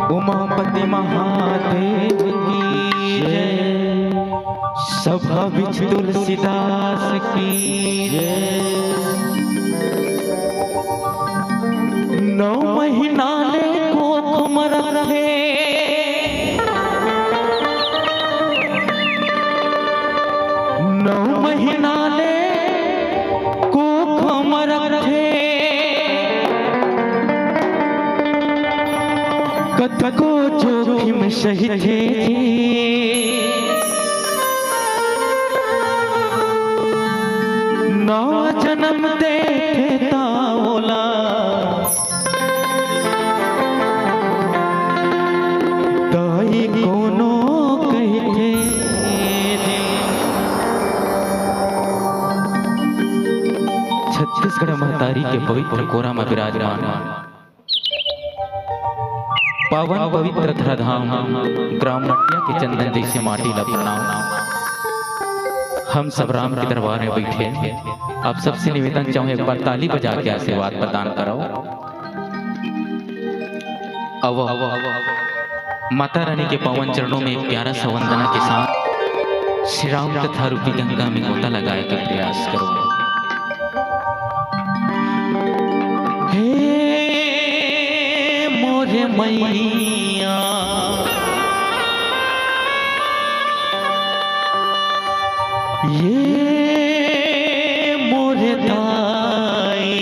उमापति महादेव की जय, सभा विच तुलसीदास की जय। 9 महीना ले कोख रखे, 9 महीना ले कोख रखे, कतको जोखिम सहिथे, नौ जन्म देखे ताओला, ताई कोनो कहते। छत्तीसगढ़ महतारी के पवित्र कोरा में विराजमान पावन पवित्र धराधाम ग्राम नटिया के चंदन जैसे माटी ला प्रणाम। हम सब राम के दरबार में बैठे, आप सबसे निवेदन चाहूँ एक बार ताली बजा के आशीर्वाद प्रदान करो। माता रानी के पावन चरणों में एक प्यारा सा वंदना के साथ श्री राम कथा रूपी गंगा में गोता लगाए के प्रयास करो। मोरे मैया ये मोरे दाई,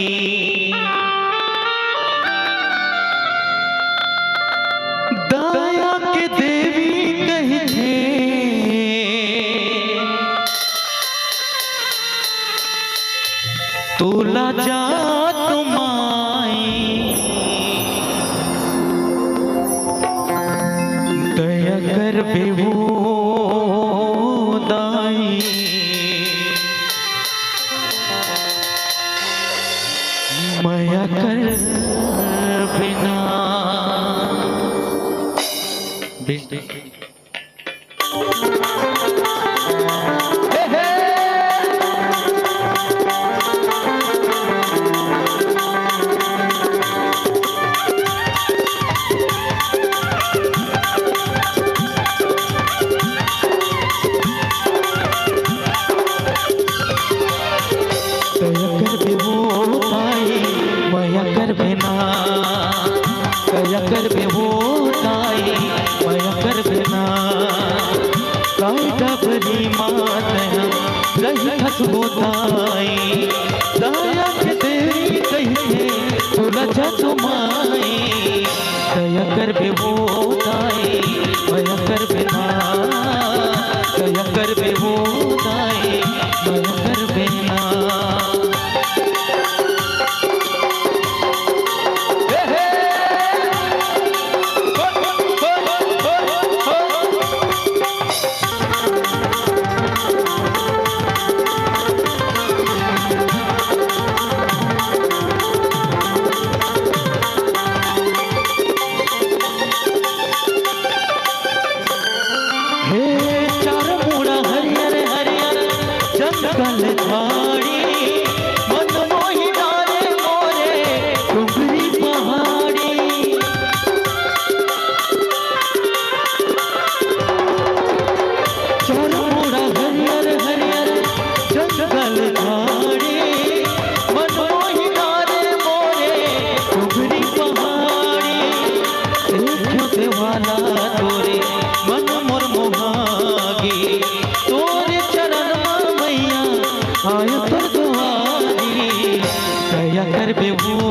दया के देवी कही थे, तोला जा कर बेहू दाई। कर बिना कर भी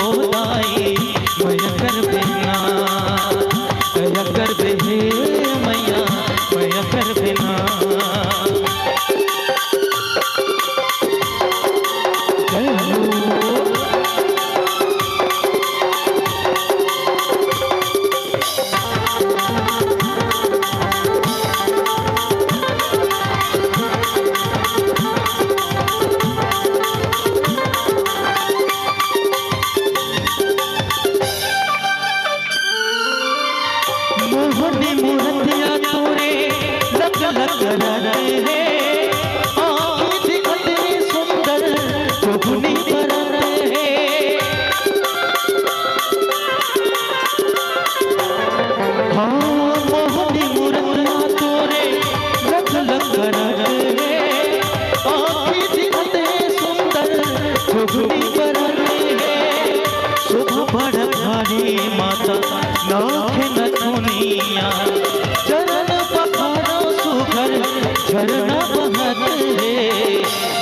होताई मया कर बिना कया कर भी मैया मया कर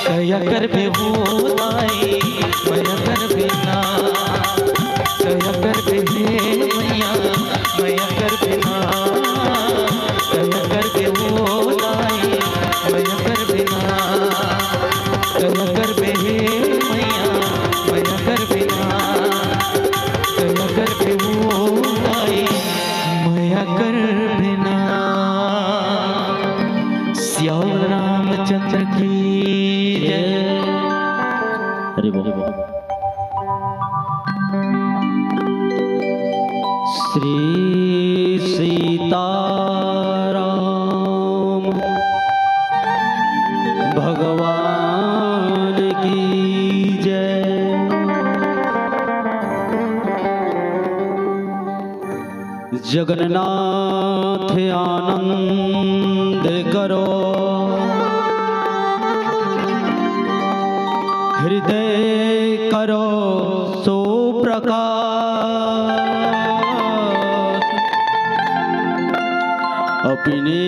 बिना कया कर भी होताई मया कर बिना कया कर भी मैया मया कर बिना कया कर भी होताई मया कर बिना। श्याम रामचंद्र की श्री सीताराम भगवान की जय। जगन्नाथ आनंद करो हृदय करो सो प्रकाश अपने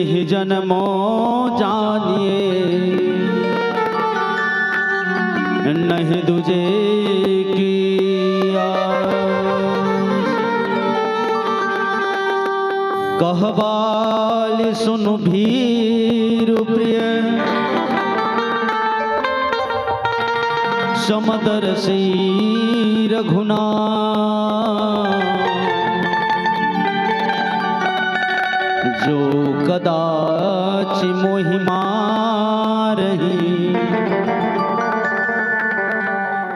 ही जन्मों जानिए नहीं दूजे की कहवाल सुन भीर प्रिय समदर्शी रघुना जो कदाच मोहि मारही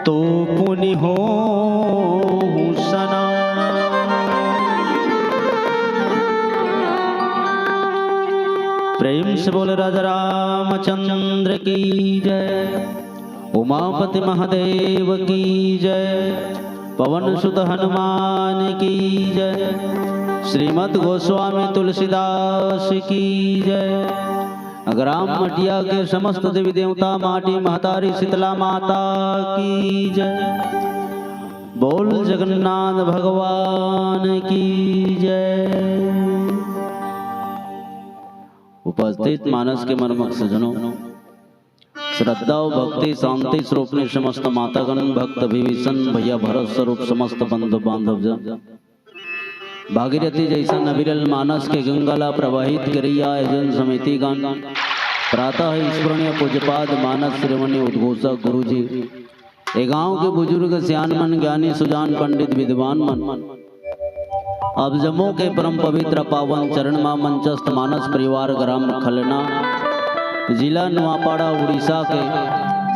तो पुनि हो से बोले राजा रामचंद्र की जय। उमापति महादेव की जय। पवन सुत हनुमान की जय। श्रीमद् गोस्वामी तुलसीदास की जय। ग्राम मटिया के समस्त देवी देवता माटी महतारी शीतला माता की जय। बोल जगन्नाथ भगवान की जय। उपस्थित मानस के मर्मक सजनों, श्रद्धा और भक्ति शांति स्वरूप समस्त मातागण भक्त विभीषण भैया भरत स्वरूप समस्त बंधु बांधव जन भागीरथी जैसा नविरल मानस के गंगाला प्रवाहित करिया जन समिति गण प्रातः स्मरणीय पूज्यपाद मानस श्रीमणि उद्घोषक गुरु जी, ए गांव के बुजुर्ग सियान मन ज्ञानी सुजान पंडित विद्वान मन, अब जम्मू के परम पवित्र पावन चरण मां मंचस्थ मानस परिवार ग्राम खलना जिला नुआपाड़ा उड़ीसा के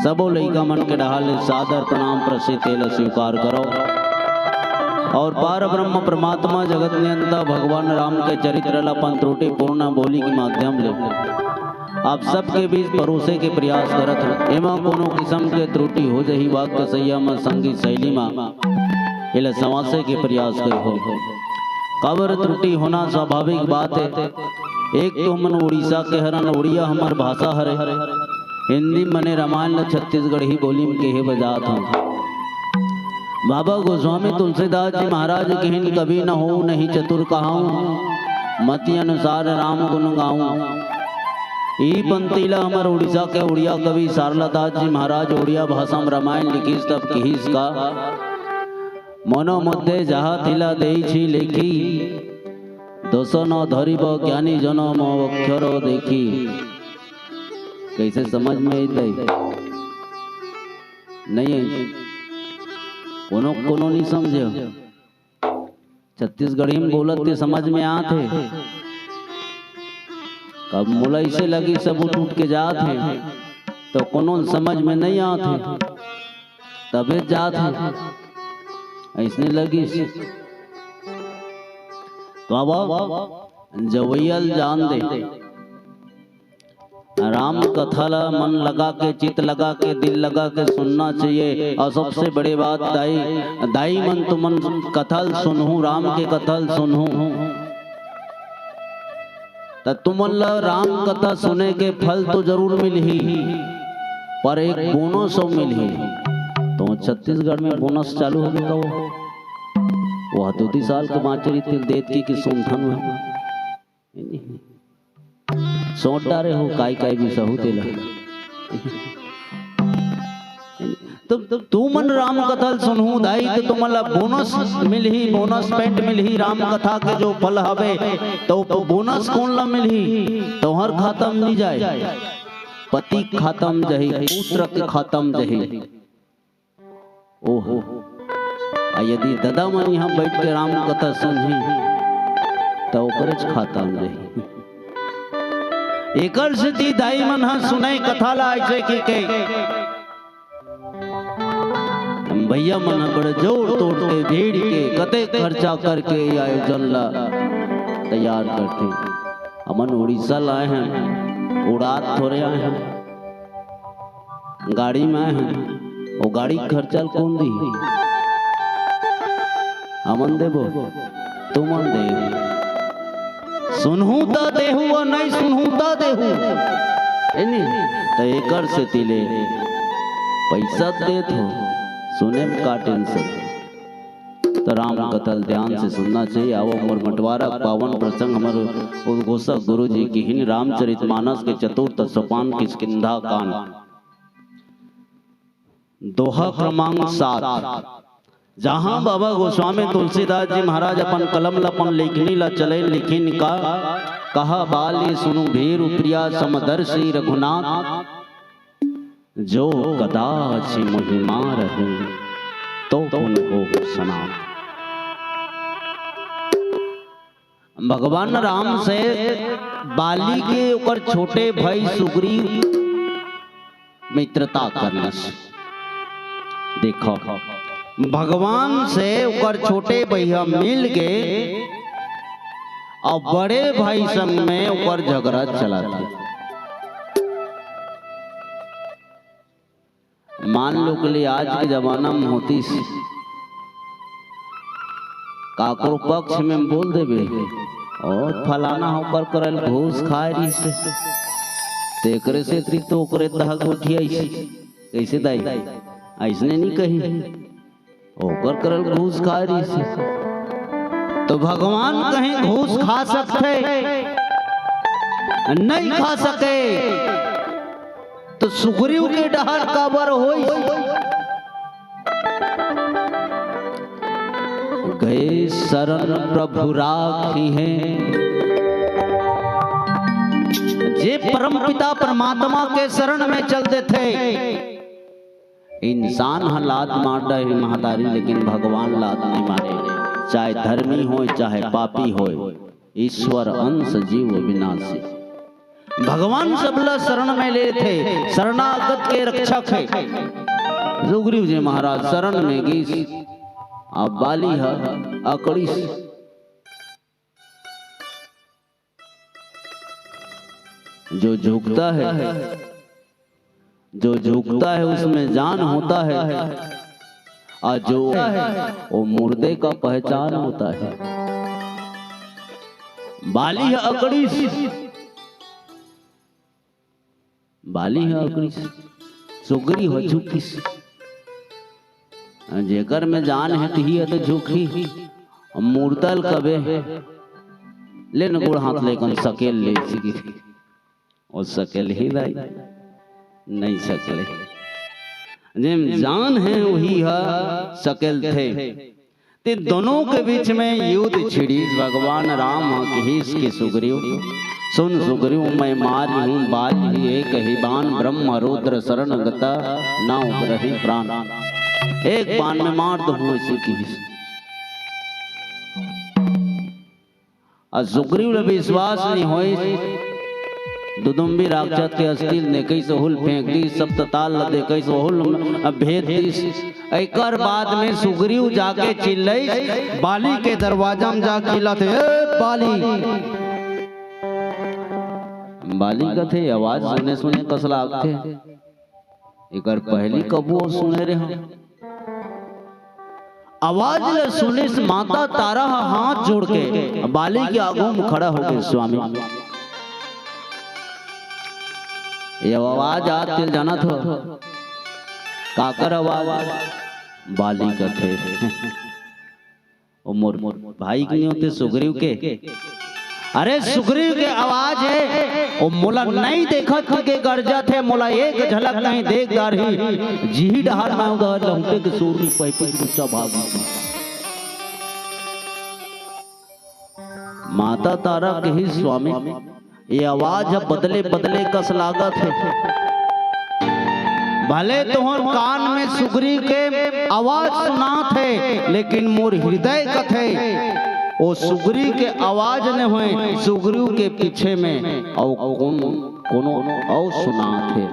सबो लइका मन के डहाल सादर प्रणाम प्रसिद्ध तेल स्वीकार करो और पार ब्रह्म परमात्मा जगत नियंता भगवान राम के चरित्र लपन त्रुटि पूर्ण बोली के माध्यम ले आप सबके बीच परोसे के प्रयास करत एमा कोनो किस्म के त्रुटि हो जही वाक्य संयम संगीत शैली में इले समासे के प्रयास कर हो कबर त्रुटि होना स्वाभाविक बात है। एक तो मन उड़ीसा के हरन उड़िया हमार भाषा हरे हिंदी मने रामायण छत्तीसगढ़ी बोली में के बजात हूँ। बाबा गोस्वामी तुलसीदास जी महाराज कहन कभी न हो नहीं चतुर कहाऊं मति अनुसार राम गुण गाऊं। ई पंक्तिला हमार उड़ीसा के उड़िया कवि सारलादास जी महाराज उड़िया भाषा में रामायण लिखी तब कहिस का मनो मध्य जहा थिला देई छी लेखी दोसो न धरिब ज्ञानी जनो मोक्षरो देखी। कैसे समझ में नहीं कोनो कोनो नहीं समझे छत्तीसगढ़ी में बोलत ते समझ में आते कब मोला इसे लगी सब उठ के जात है तो कोनो समझ में नहीं आते तबे जात है ऐसने लगी तो अब जवैयल जान दे राम कथा ला मन लगा के चित लगा के दिल लगा के सुनना चाहिए। और सबसे बड़ी बात दाई मन तो मन कथल सुनहूं राम के कथल सुनहूं तो तुमन ला राम कथा सुने के फल तो जरूर मिल ही पर एक बोनस मिल ही। तो छत्तीसगढ़ में बोनस चालू हो गया वो 2 साल के माचरी तिल देत की सुनथन सोट डारे हो काई भी सहू तेला तू मन राम कथा सुनहू दाई तो तुमला बोनस मिल ही बोनस पेंट मिल ही राम कथा के जो फल हवे तो बोनस कौन ला मिल ही तो हर खत्म नहीं जाए पति खत्म जही पुत्र के खत्म जही। ओहो यदि दादा मन यहाँ बैठ के राम कथा सुनही तो ओकरेच खत्म जही। एकर से दी दाई मन हा सुनाई कथा ला ऐसे के भैया मन बड़े जोड़ तोड़ के भीड़ के कते खर्चा करके आयोजन ला तैयार करते। अमन उड़ीसा लाए हैं उड़ात थोड़े आए हैं गाड़ी में आए हैं वो गाड़ी खर्चा कौन दी अमन देबो तुम मन दे सुनहू ता देहू और नहीं सुनहू ता देहू तो एकर से तिले पैसा देत हो सुने में का टेंशन। तो राम कथल ध्यान से सुनना चाहिए। आओ मोर मटवारा पावन प्रसंग हमारे उद्घोषक गुरु जी की हिन रामचरितमानस के चतुर्थ सोपान किष्किंधा कांड दोहा क्रमांक 7 जहां बाबा गोस्वामी तुलसीदास जी महाराज अपन कलम लपन लेखनी ला चले लिखिन का कहा बाली सुनु भीरु प्रिया समदर्शी रघुनाथ जो कदाच महिमा रहे तो पुन हो सना। भगवान राम से बाली के ऊपर छोटे भाई सुग्रीव मित्रता करना देखो भगवान से ऊपर छोटे भैया मिल गए और बड़े भाई संग में ऊपर झगड़ा चला था। मान लो के लिए आज के जमाना में होती काकरो पक्ष में बोल देवे और फलाना होकर करल घूस खाए रही से तेकरे से अतिरिक्त तो ओकरे तहक उठी कैसे दाई ऐसने नहीं कही ओकर करल घूस खाए रही से। तो भगवान कहीं घूस खा सकते नहीं खा सके तो सुग्रीव के डहर काबर होई गए शरण प्रभु राखी हैं जे परम पिता परमात्मा के शरण में चलते थे। इंसान लात मार रहे महादारी लेकिन भगवान लात नहीं मारे, चाहे धर्मी हो चाहे पापी हो, ईश्वर अंश जीव विनाशी। भगवान सबला शरण में ले थे, शरणागत के रक्षक है। सुग्रीव जी महाराज शरण में गई अब बाली है अकड़ी जो झुकता है उसमें जान होता है और जो वो मुर्दे का पहचान होता है। बाली है अकड़ी सुगरी हो झुकी जेकर में जान है तो झुकी मुर्दल कबे ले न गोड़ हाथ लेकर सकेल ले और सकेल ही लाई नहीं सकले जिम जान है वही है सकेल थे। ते दोनों के बीच में युद्ध छिड़ी। भगवान राम कहिस के सुग्रीव सुन सुग्रीव मैं मारी हूँ बाली एक ही बाण ब्रह्म रुद्र शरण गता ना उबरहि प्राण। एक बाण में मार दो ऐसी कहिस। सुग्रीव ने विश्वास नहीं होई। दुदुम्बी राक्षस के अस्थिल ने कैसे हुल फेंक दी, सप्तताल दे कैसे हुल भेद दी। एकर बाद में सुग्रीव जाके चिल्लई बाली के दरवाजा में जा चिल्लात बाली का थे आवाज सुने सुने कसला थे। एकर पहली कबू सुने रे हम आवाज ले सुने से माता तारा हाथ जोड़ के बाली के आगू में खड़ा हो गए। स्वामी ये आवाज आज तिल जाना था काकर आवाज बाली का थे। मोर भाई नहीं होते सुग्रीव के। अरे सुग्रीव के आवाज है वो मोला नहीं देखा के गर्जा थे। मोला एक झलक नहीं देख रही जी डहर में लंके के सूरी पैपी ऊंचा भाग। माता तारा के ही स्वामी ये आवाज बदले बदले कस लागत है। भले तोहर कान में सुग्रीव के आवाज सुना थे लेकिन मोर हृदय कथे वो सुग्रीव के आवाज न हुए सुग्रीव के पीछे में और कोनो और सुना थे।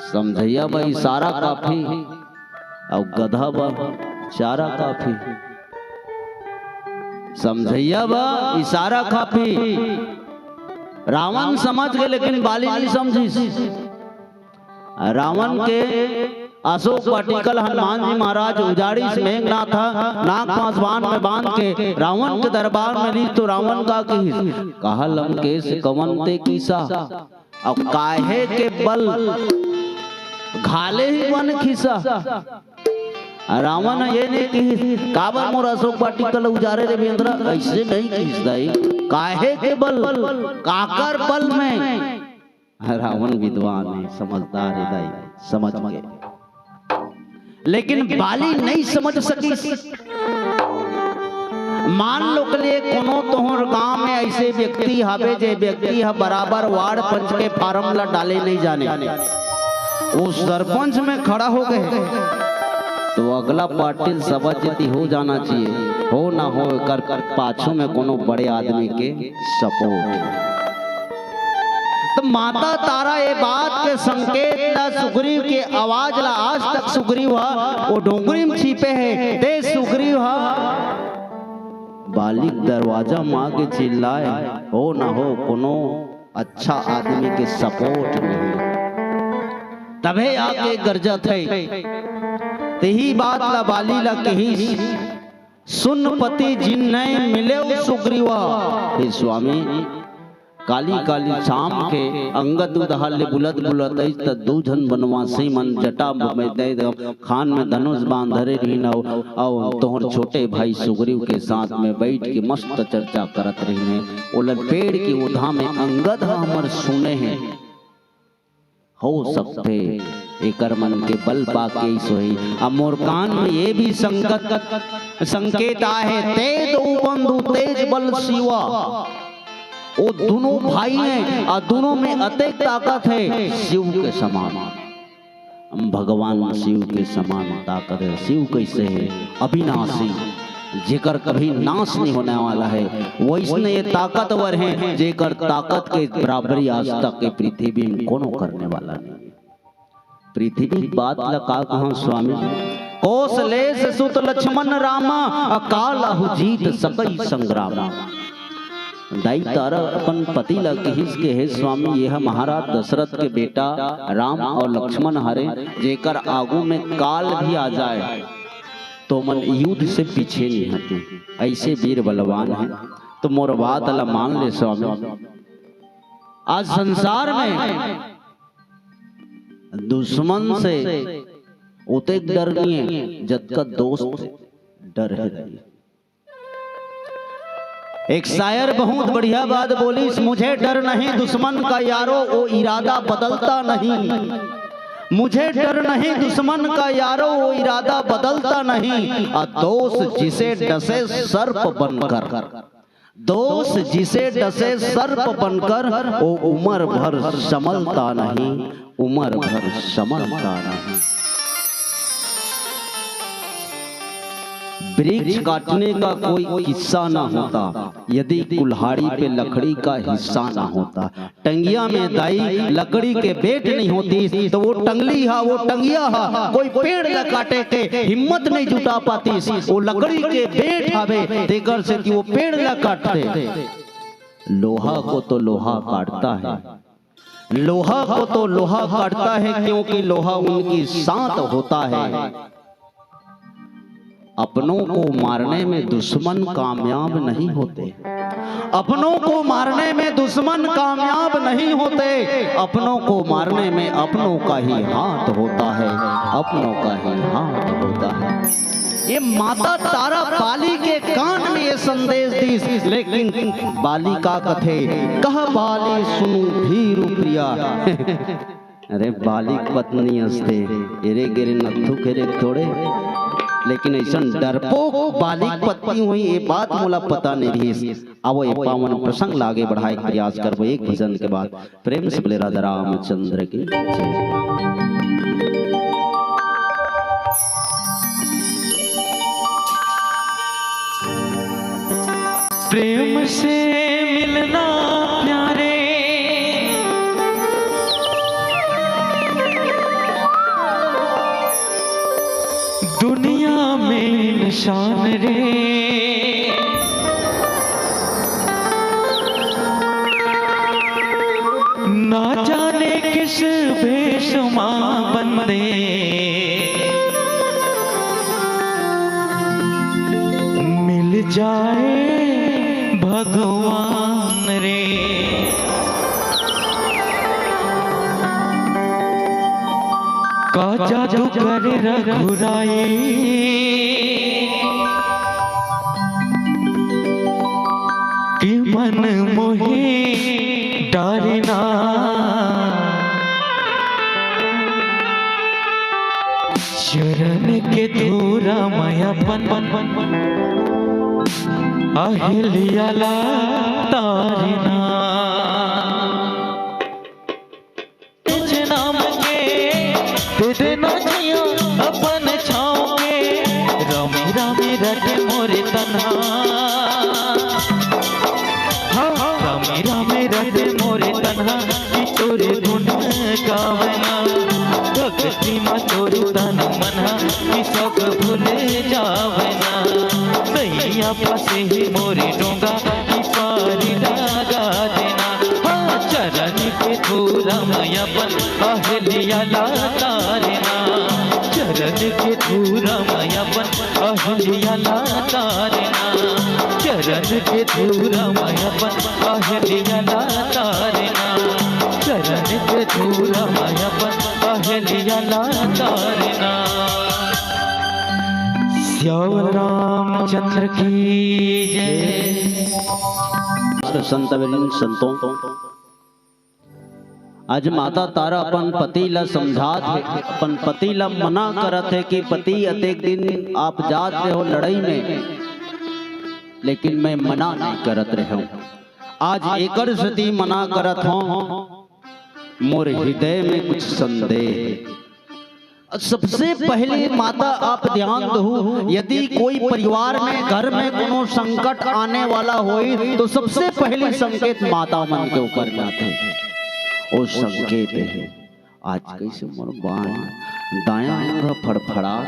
समझैया बा इशारा काफी और गधा बा चारा काफी। समझैया बा इशारा काफी। रावण समझ गए लेकिन बाली नहीं समझी। रावण के अशोक वाटिकल हनुमान जी महाराज उजाड़ी से मेघनाथ था नाग पासवान में बांध के रावण के दरबार में ली। तो रावण का कहा लंकेश कवन ते कीसा अब काहे के बल घाले ही बन खिसा। रावण ये नहीं कही काबर मोर अशोक वाटिकल उजारे रे बेंद्रा ऐसे नहीं खींचदाई काहे के बल काकर बल में। रावण विद्वान है समझदार है दाई समझ गए लेकिन बाली नहीं समझ सकी। मान लो के लिए कोनो तोहर गांव में ऐसे व्यक्ति हवे जे व्यक्ति है बराबर वार्ड पंच के फार्म ला डाले नहीं जाने वो सरपंच में खड़ा हो गए तो अगला पार्टी सभापति हो जाना चाहिए। हो ना हो कर पाछू में कोनो बड़े आदमी के सपोर्ट। तो माता तारा ये बात के संकेत ला सुग्रीव की आवाज ला आज तक सुग्रीव वो डोंगरी में छिपे है दे सुग्रीव बालिक दरवाजा माँ के चिल्लाए हो ना हो कोनो अच्छा आदमी के सपोर्ट में। तबे आके गरजत है। तेही बात ला बाली ला कही सुन पति जिन नए मिले सुग्रीवा। हे स्वामी काली काली शाम के अंगद उदहाले बुलत बुलत त दूधन बनवासी मन जटा में दे खान में धनुष बांधरे रही न और तोहर छोटे भाई सुग्रीव के साथ में बैठ के मस्त चर्चा करत रही ने। उलट पेड़ की उधा में अंगद हमर सुने हैं हो सकते एकर मन के बल पाके सोई। अब मोर कान में ये भी संकेत आए तेज बंधु तेज बल शिवा। वो दोनों भाई हैं और दोनों में अत्यंत ताकत है शिव के समान। भगवान शिव के समान ताकत है। शिव कैसे है? अविनाशी, जेकर कभी नाश नहीं होने वाला है। वैसने ये ताकतवर है जेकर ताकत के बराबरी आज तक के पृथ्वी में कोनो करने वाला नहीं। पृथ्वी बात लगा कहा स्वामी कौशलेश सुत लक्ष्मण रामा अकाल अहुजीत सकई संग्रामा। दाई तारा अपन पति लगिस के है स्वामी यह महाराज दशरथ के बेटा राम और लक्ष्मण हरे जेकर आगू में काल भी आ जाए तो मन युद्ध से पीछे नहीं हटे। ऐसे वीर बलवान है तो मोर बात अला मान ले स्वामी। आज संसार में दुश्मन से उते डर नहीं है जब का दोस्त डर है। एक शायर बहुत बढ़िया बात बोली मुझे डर नहीं दुश्मन का यारो वो इरादा बदलता नहीं। मुझे डर नहीं दुश्मन का यारो वो इरादा बदलता नहीं। दोस्त जिसे डसे सर्प बनकर, दोस्त जिसे डसे सर्प बनकर वो उम्र भर संभलता नहीं, उम्र भर संभलता नहीं। वृक्ष काटने का कोई किस्सा ना होता यदि कुल्हाड़ी पे लकड़ी का हिस्सा ना होता। टंगिया में दाई लकड़ी के बेट नहीं होती तो वो टंगली हा वो टंगिया हा कोई पेड़ न काटे के हिम्मत नहीं जुटा पाती। वो लकड़ी के बेट हावे देकर से कि वो पेड़ न काटते। लोहा को तो लोहा काटता है, लोहा को तो लोहा काटता है क्योंकि लोहा उनकी साथ होता है। अपनों को मारने में दुश्मन कामयाब नहीं होते, अपनों को मारने में दुश्मन कामयाब नहीं होते। अपनों को मारने में अपनों का ही हाथ होता है, अपनों का ही हाथ होता है। ये माता तारा बाली के कान में ये संदेश दी लेकिन बाली का कथे कह बाली सुनु भीरु प्रिया। अरे बाली पत्नी हंसते एरे गिरे नथु खेरे थोड़े लेकिन ऐसा डरपोक बालिक पत्नी हुई ये बात मोला पता नहीं रही। अब ये पावन प्रसंग लागे बढ़ाए प्रयास करबो एक भजन के बाद। प्रेम से बोले राधा रामचंद्र की प्रेम से मिलना प्यारे दुनिया में निशान रे। ना जाने किस बेशुमार बंदे मिल जाए भगवान रे। का जादू करे रघुराई कि मन मोहे डारना। चरण के धूरा माया पन अहिल्याला तारना। तुझे नाचिया अपन छाँव के रामे रामे रटे मोरे तन्हा। रामे रामे रटे मोरे तन्हा कि तोरे गुण गावना। भक्ति में तोरू तन मना कि सब भूल जावना। सैया पासे ही मोरे डोंगा कि पारी लगा देना। चरण के धूरा माया बन अहली अहलिया तारना, चरण के धूरा मायापन अहलिया तारना, चरण के धूरा मायापन अहलिया तारना, चरण के धूरा मायापन अहलिया तारना। श्याम रामचंद्र की जय। संत संतों, आज माता तारा अपन पति ला समझात है, अपन पति ला मना करत है कि पति अतेक दिन आप जात रहे हो लड़ाई में, लेकिन मैं मना नहीं करत रहे हूँ। आज एकर सती मना करत हूँ, मोर हृदय में कुछ संदेह। सबसे पहले माता आप ध्यान दो, यदि कोई परिवार में घर में कोनो संकट आने वाला होई तो सबसे पहले संकेत माता मन के ऊपर जाते हैं। वो संकेत है आज कैसे मोर बाण दाया अंग फड़फड़ात,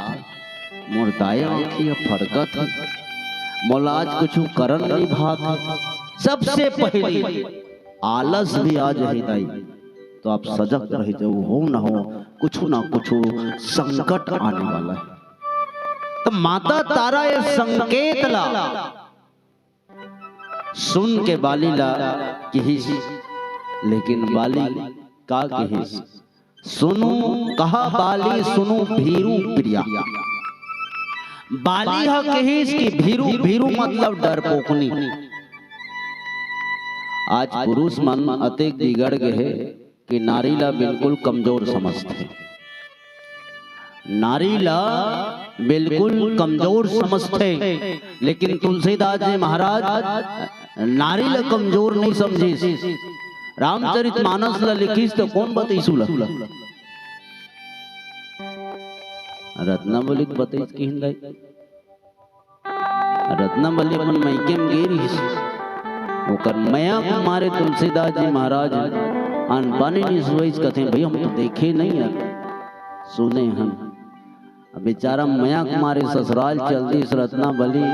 मोर दाया आँखिया फड़कत, मोला आज कुछ करन नहीं भात। सबसे पहले आलस भी आज है दाई, तो आप सजग रह जाओ, हो ना हो कुछ ना कुछ संकट आने वाला है। तो माता तारा ये संकेत ला सुन के बाली ला किहिस, लेकिन बाली का किहिस सुनु कहा बाली सुनु भीरू प्रिया। बाली हा किहिस कि भीरू, भीरू मतलब डरपोकनी। आज पुरुष मन अतेक बिगड़ गए है कि नारी ला बिल्कुल कमजोर समझते, नारी ला बिल्कुल कमजोर समझते। लेकिन तुलसीदास जी महाराज नारी ला कमजोर नहीं समझी। रामचरितमानस ला लिखीस तो कौन बतईसु ला रत्नावली बतईस की हिंदाई। रत्नावली अपन मैके में गेरीस, ओकर मया मारे तुलसीदास जी महाराज अनपानी नहीं सुइस कथे भैया हम तो देखे नहीं है, सुने हम। बेचारा मया कुमारी ससुराल चल दी इस रत्नावली,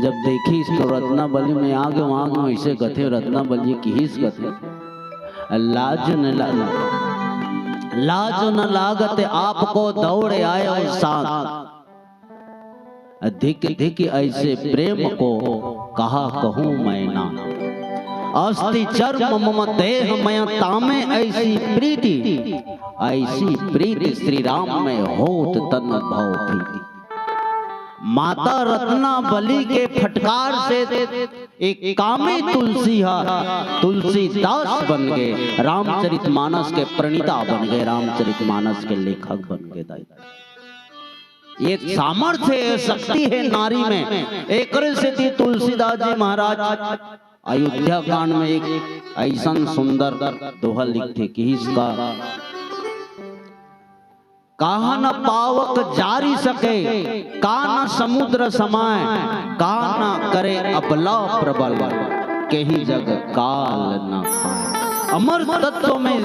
जब देखी तो रत्नावली में आगे वहां ऐसे कथे रत्नावली की हिस कथे लाज न लागत आपको दौड़े आए और साथ, धिक धिक ऐसे प्रेम को कहा कहूं मैं ना। अस्ति चर्म मम देह मय तामे ऐसी प्रीति श्री राम में होत तन भाव प्रीति। माता रत्नावली के फटकार से एक कामी तुलसीदास बन गए, रामचरितमानस के प्रणीता बन गए, रामचरितमानस के लेखक बन गए। दाई ये सामर्थ्य है, शक्ति है नारी में। एक से तुलसीदास जी महाराज अयोध्या कांड में एक ऐसा सुंदर दोहा लिखते कि इसका कहा न पावक जारी सके, का न समुद्र समाए, का न करे अबला प्रबल, कहीं जग काल न खाए। अमर तत्व में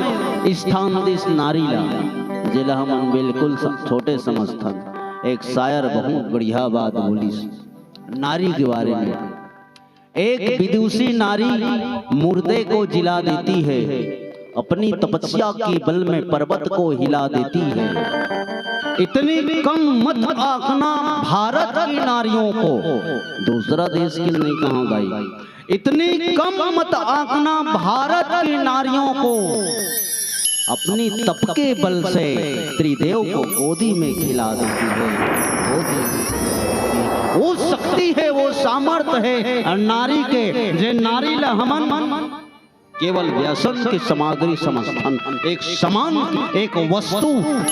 स्थान दिस नारी ला, जिला हम बिल्कुल छोटे समझथन। एक शायर बहुत बढ़िया बात बोली नारी के बारे में। एक विदुषी नारी मुर्दे को जिला देती है, अपनी तपस्या की बल में पर्वत को हिला देती है। इतनी कम मत आंकना भारत की नारियों को, दूसरा देश की नहीं कहा भाई। इतनी कम मत आंकना भारत की नारियों को, अपनी तप के बल से त्रिदेव को गोदी में खिला देती है। वो शक्ति है, वो सामर्थ्य है नारी के, जे नारी ला हमन केवल व्यसन की सामग्री समझथन, एक समान एक वस्तु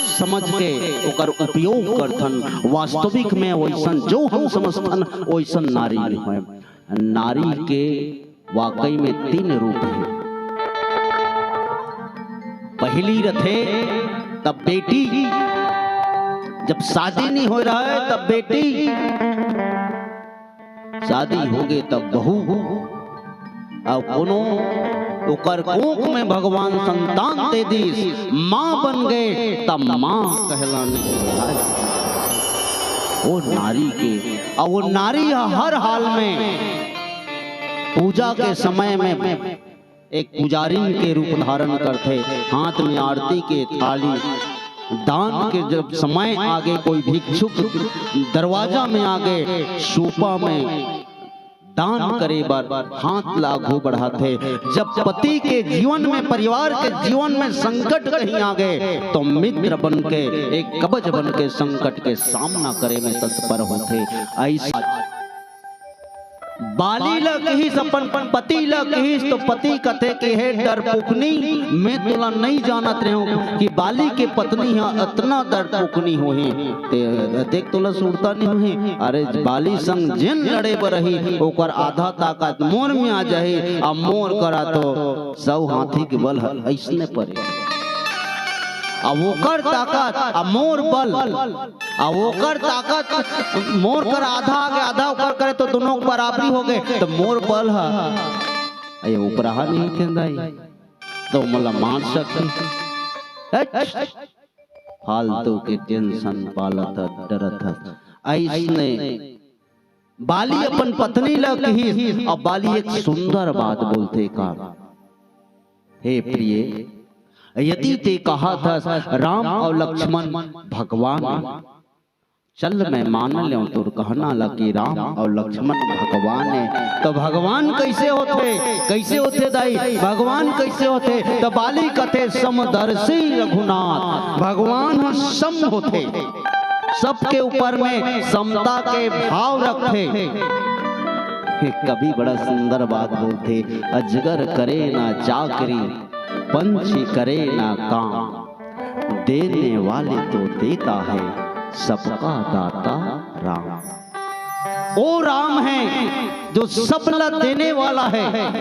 समझ के ओकर उपयोग करथन। वास्तविक में वैसन जो हम समझथन वैसन नारी नहीं है। नारी के वाकई में 3 रूप है। पहली रथे तब बेटी, जब शादी नहीं हो रहा है तब बेटी, शादी हो गई तब बहू, और कोनो ओकर कोख में भगवान संतान दे दी, माँ बन गए तब माँ कहलाने लगे। वो नारी के, और वो नारी हर हाल में पूजा के समय में एक पुजारी के रूप धारण करते, हाथ में आरती के थाली, दान के जब समय आगे कोई भिक्षुक दरवाजा में आगे सूपा में दान करे बार हाथ लागू बढ़ाते। जब पति के जीवन में, परिवार के जीवन में संकट कहीं आ गए तो मित्र बन के, एक कवच बन के संकट के सामना करे में तत्पर होते। ऐसा बाली लगिस अपन पति लगिस तो पति कथे के है डरपोकनी, मैं तुला नहीं जानत रहूं कि बाली के पत्नी है इतना डरपोकनी होही। देख तुला सुनता नहीं होही, अरे बाली संग जिन लड़े बरही ओकर आधा ताकत मोर में आ जाए, अब मोर करा तो सब हाथी के बल ऐसने पड़े, अब ओकर ताकत अब मोर बल, अब ओकर ताकत मोर कर आधा आगे आधा ओकर करे तो दोनों बराबरी हो गए, तो मोर बल है ये ऊपरहा नहीं खेंदाई तो मला मार सकती। फालतू के टेंशन पालत डरत। ऐसने बाली अपन पत्नी लगी, अब बाली एक सुंदर बात बोलते का, हे प्रिय यदि ते कहा था राम और लक्ष्मण भगवान, चल मैं मान लूं तो कहना लगी राम और लक्ष्मण भगवान है, तो भगवान कैसे होते, कैसे होते दाई, भगवान कैसे होते, तो बाली कथे समदर्शी रघुनाथ, भगवान सम होते, सबके ऊपर में समता के भाव रखते। कभी बड़ा सुंदर बात बोलते, अजगर करे ना चाकरी, पंछी करे ना काम, देने वाले तो देता है, सबका दाता राम। ओ राम है जो सबला देने वाला है,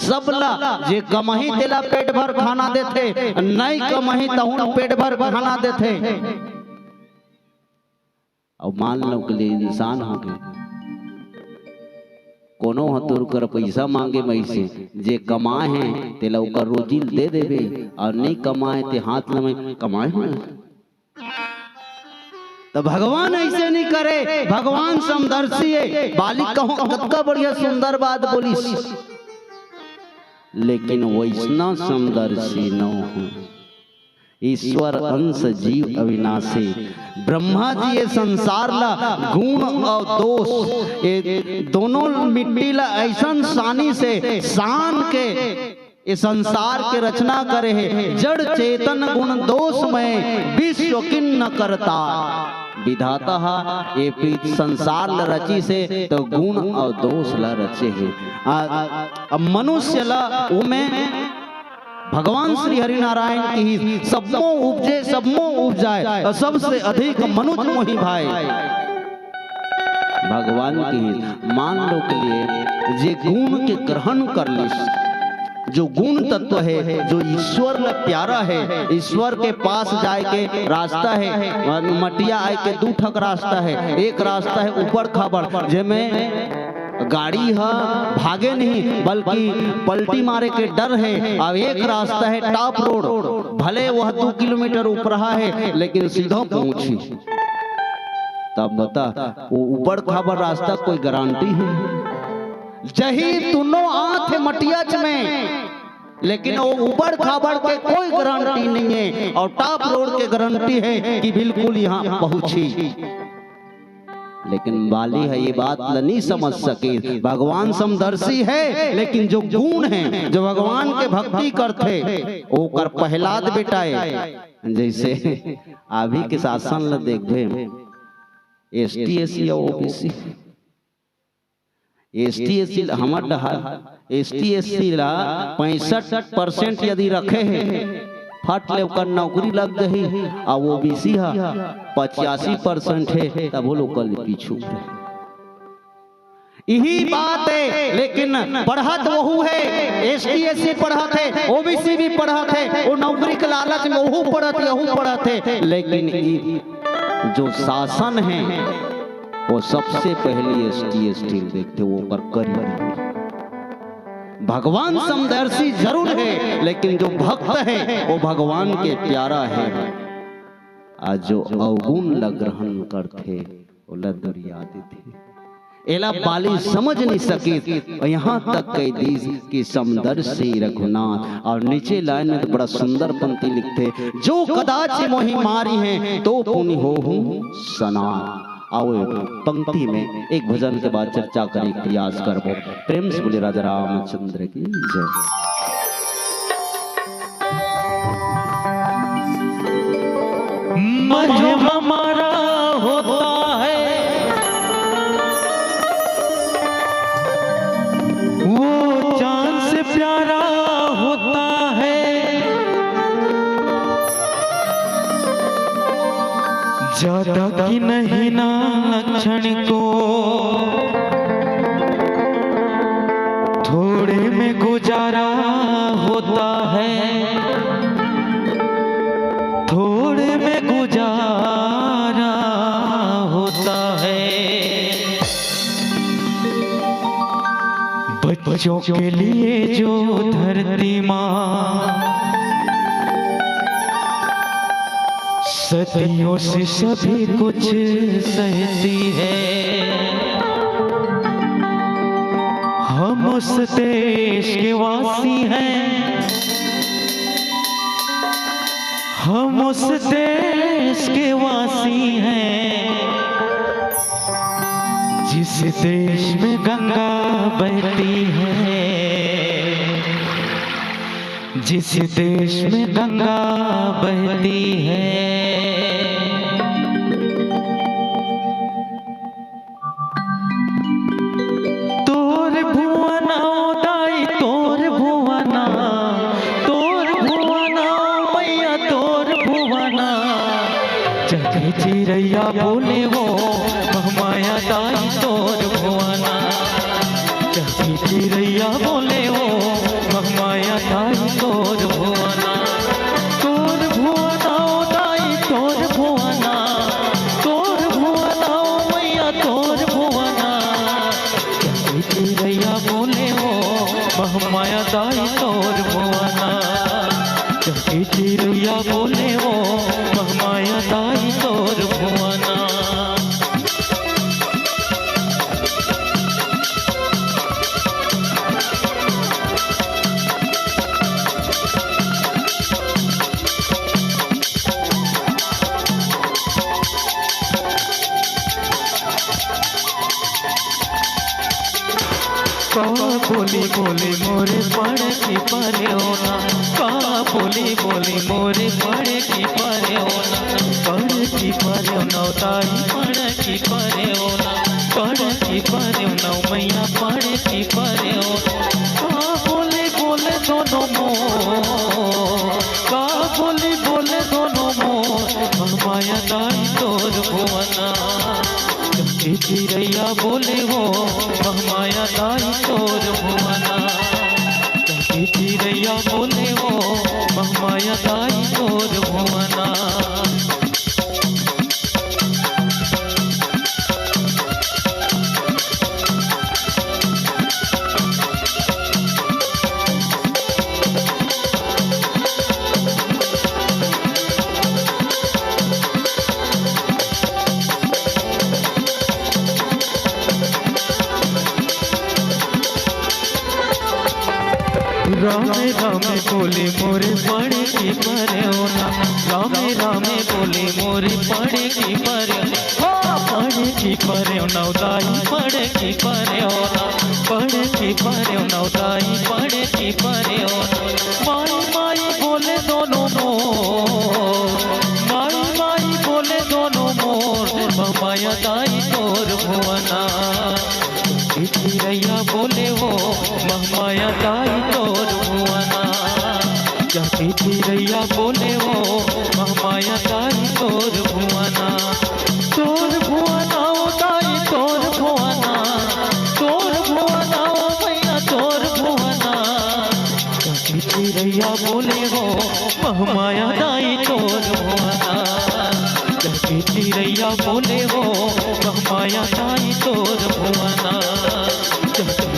सबला जे कमही तेला पेट भर खाना देते, नहीं कमही तहुन पेट भर खाना देते। अब मान लो के लिए इंसान हो गए, कोनो हतुर कर पैसा मांगे मैसे, जे कमाए हैं तेला ओकर रोजी दे देवे, और नहीं कमाए ते हाथ में कमाए हैं। तो भगवान ऐसे नहीं करे, भगवान समदर्शी है। बाली कहो कितना बढ़िया सुंदर बात बोली, लेकिन वैष्णव समदर्शी न हो। ईश्वर अंश जीव अविनाशी, ब्रह्मा जी ये संसार ला गुण और दोष ये दोनों मिट्टी ला ऐसा सानी से सान के ये संसार के रचना करे है। जड़ चेतन गुण दोष में विश्व किन्न करता, विधाता ये संसार ला रची से तो गुण और दोष ला रचे है। मनुष्य ला उमें भगवान श्री हरि नारायण की सबमो उपजे सबमो उपजाए, और सबसे अधिक मनुष्य मोहि भाई। भगवान की मान लो के लिए जे गुण के ग्रहण कर लिस, जो गुण तत्व है, जो ईश्वर ला प्यारा है, ईश्वर के पास जाए के रास्ता है, मटिया आए के दू ठक रास्ता है। एक रास्ता है ऊपर खबर, जेमें गाड़ी है भागे नहीं बल्कि पलटी मारे के डर है, और एक रास्ता है टॉप रोड, भले वह 2 किलोमीटर ऊपर है लेकिन सीधा पहुंची। तब बता वो ऊपर खबर रास्ता कोई गारंटी है? जही दोनों आंख मटियाच में, लेकिन वो ऊपर खबर के कोई गारंटी नहीं है, और टॉप रोड के गारंटी है कि बिल्कुल यहाँ पहुंची। लेकिन बाली है ये बात नहीं समझ सके। भगवान समदर्शी है, लेकिन जो गुण है, जो भगवान के भक्ति करते वो कर पहलाद बेटाए। जैसे अभी के शासन ला देखबे, ST SC या OBC, ST SC हमर ST SC ला 65% यदि रखे हैं फट ले ओकर नौकरी लग गई, और OBC है 85% है, तब वो लोग कल पीछू। यही बात है, लेकिन पढ़त वहू है, ST SC पढ़त है, OBC भी पढ़त है, वो नौकरी के लालच में वहू पढ़त यहू पढ़त है, लेकिन जो शासन है वो सबसे पहले ST ST देखते, वो पर करी। भगवान समदर्शी जरूर है, लेकिन जो भक्त है वो भगवान के प्यारा है। आज जो अवगुण ला ग्रहण करते वो ला दुर्यादित है। एला बाली समझ नहीं सके और यहाँ तक कह दी कि समदर से रघुनाथ। और नीचे लाइन में तो बड़ा सुंदर पंक्ति लिखते, जो कदाच मोहि मारी हैं तो पुनि हो सनाथ। आओ पंक्ति में एक भजन के बाद चर्चा करें, प्रयास करबो। प्रेम से बोले राजा रामचंद्र की जय। जो हमारा होता है वो चांद से प्यारा होता है, ज्यादा की नहीं ना लक्षण को थोड़े में गुजारा होता है, थोड़े में गुजारा होता है। बच्चों के लिए जो धरती माँ सदियों से सभी कुछ सहती है, हम उस देश के वासी हैं, हम उस देश के वासी हैं, जिस देश में गंगा बहती है, जिस देश में गंगा बहती है। तोर भुवना दाई तोर भुवना, तोर भुवना मैया तोर भुवना, जग चिरैया बोले वो महमाया दाई तोर भुवना, जग चिरैया बोले वो महमाया दाई तोर भुवना, तोर भुवना दाई तोर भुवना, तोर भुवना मैया तोर भुवना, जग चिरैया बोले वो महमाया दाई तोर भुवना, जग चिरैया बोले वो महमाया दाई तोर भुवना। का बोली बोली मोरे पड़े की परे होना, का बोली बोली मोरे पड़े की परे होना, पड़े की परे होना ताई पड़े की परे होना, पड़े की परे होना मैया पड़े की परे होना। का बोले बोले दोनों मोर, का बोली बोले दोनों मोर, माया दाई तोर भुवना, चिरैया बोले वो महमाया दाई तोर भुवना, चिरैया बोले वो महमाया दाई तोर भुवना। रामे रामे बोले मोरे पड़े की परे होना, रामे रामे बोले मोरे पड़े की परे, पड़े की परे होना दाई पड़े की परे होना, पड़े की परे होना दाई पड़े की परे होना। माई माई बोले दोनों मोर, माई माई बोले दोनों मोर, महमाया दाई तोर भुवना, चिरैया बोले वो महमाया दाई तोर भुवना, चिरैया बोले वो महमाया दाई तोर भुवना, तोर भुवना दाई तोर भुवना, तोर भुवना मैया तोर भुवना, चिरैया बोले वो महमाया दाई तोर भुवना, चिरैया बोले वो महमाया दाई तोर भुवना,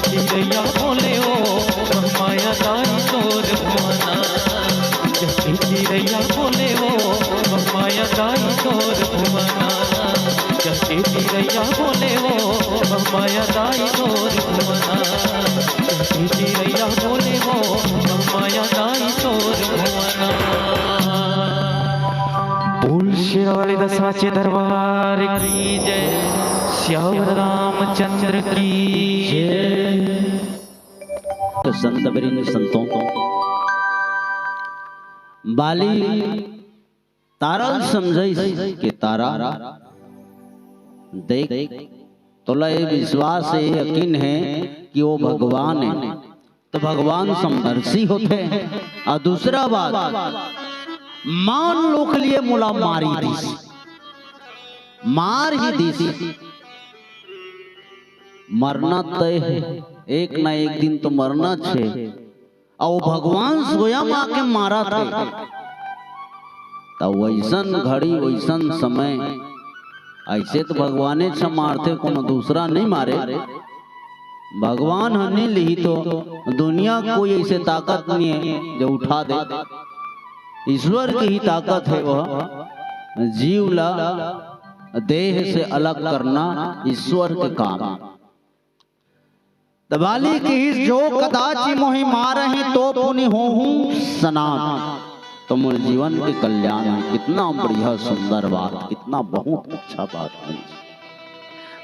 चिरैया बोले वो महमाया दाई तोर भुवना, चिरैया बोले वो महमाया दाई तोर भुवना। जैसे चिड़ैया बोले हो माया दाई तोर भुवना, जैसे चिड़ैया बोले हो माया दाई तोर भुवना। बोल शेरावाली दसाचे दरबार की जय, श्यावर रामचंद्र की जय। तो संत वृंद संतों बाली तारल समझे कि तारा देख तोला ये विश्वास है, यकीन है कि वो भगवान है, तो भगवान समदर्शी होते हैं। और दूसरा बात, मान लो के लिए मुला मारी दी, मार ही दी, मरना तय है, एक ना एक दिन तो मरना छे। और भगवान स्वयं आके मारा थे, तो वैसन घड़ी वैसन समय ऐसे तो भगवाने छ मारते, कोनो दूसरा नहीं मारे। भगवान हनी ली तो दुनिया कोई ऐसे ताकत नहीं है जो उठा दे। ईश्वर की ही ताकत है, वह जीव ला देह से अलग करना ईश्वर के काम। दबाली की जो कदाचि मोहि मारहि तो पुनि होहूं सनात, तो मोर जीवन के कल्याण है। कितना बढ़िया सुंदर बात, कितना बहुत अच्छा बात है।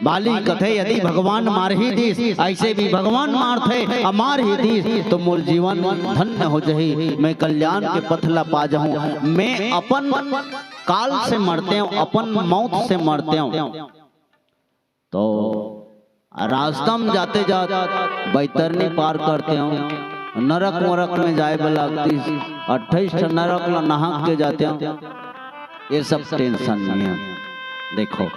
बाली कथे यदि भगवान मार ही दी, ऐसे भी भगवान मारते अमार ही दी, तो मोर जीवन धन्य हो जाही, मैं कल्याण के पथला पा जाऊं। मैं अपन काल से मरते हूं, अपन मौत से मरते हूं। तो रास्ता में जाते जाते बैतरनी पार करते हूं, नरक वरक में जाए वाला 28 नरक ला नहा के जाते हूं। ये सब टेंशन नहीं है। देखो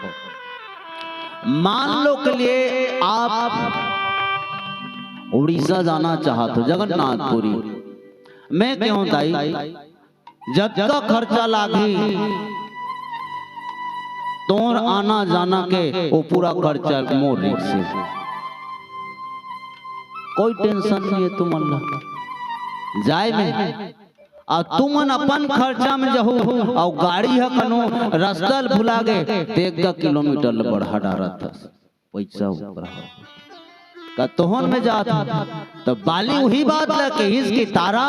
मान लो के लिए आप उड़ीसा जाना चाहते हो, जगन्नाथपुरी, मैं क्यों दाई जब का खर्चा लागी तोर आना जाना के वो पूरा खर्चा मोर रिक से, कोई टेंशन नहीं है। तुम अल्लाह जाए में और तुमन अपन खर्चा में जहू, और गाड़ी है कनो रास्ता भुला गए, 1 किलोमीटर बढ़ा डारा था पैसा ऊपर का तोहन में जाता। तो बाली वही बात है कि इसकी तारा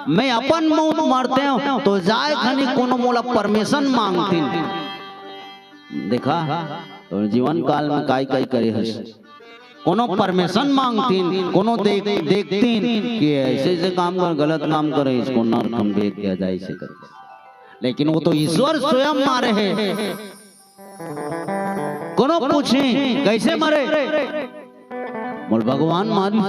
मैं अपन मौत मारते हूं, तो जाए खनी कोनो मोला परमिशन मांगती। देखा तो जीवन काल में काई काई करे हस, कोनो परमिशन मांगतीन, कोनो देखतीन कि ऐसे ऐसे काम कर, गलत काम करे, इसको नरक में भेज दिया जाए ऐसे कर। लेकिन वो तो ईश्वर स्वयं मारे है। कोनो पूछे कैसे मरे, मोल भगवान मारी,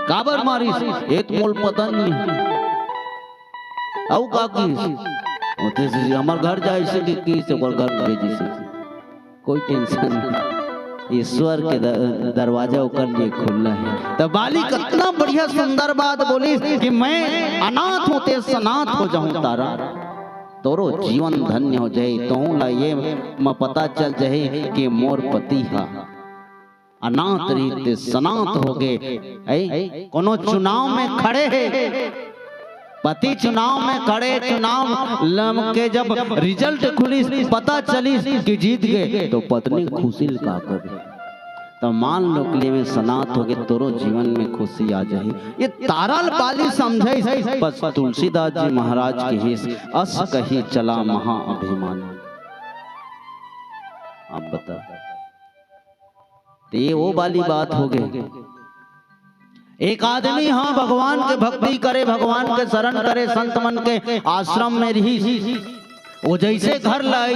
काबर मारी, एक मोल पता नहीं। औ का की होते से हमार घर जाए से कि से घर भेजी से, कोई टेंशन नहीं। ईश्वर के दरवाजा ओकर लिए खुला है। तो बाली कितना बढ़िया सुंदर बात बोली कि मैं अनाथ होते सनाथ हो जाऊं तारा, तोरो जीवन धन्य हो जाए। तो ला ये म पता चल जाए कि मोर पति हा अनाथ रीते सनाथ हो गए। कोनो चुनाव में खड़े है, पति चुनाव में खड़े, चुनाव लम के जब रिजल्ट खुली, पता चली कि जीत गए, तो पत्नी खुशी का कर। तो मान लो के लिए में सनात हो गए, तोरो जीवन में खुशी आ जाए। ये तारल बाली समझे, बस तुलसीदास जी महाराज के हिस अस कही चला महा अभिमान। आप बता, तो ये वो वाली बात हो गई। एक आदमी हाँ भगवान के भक्ति करे, भगवान के शरण करे, संत मन के आश्रम में रही, वो जैसे घर लाई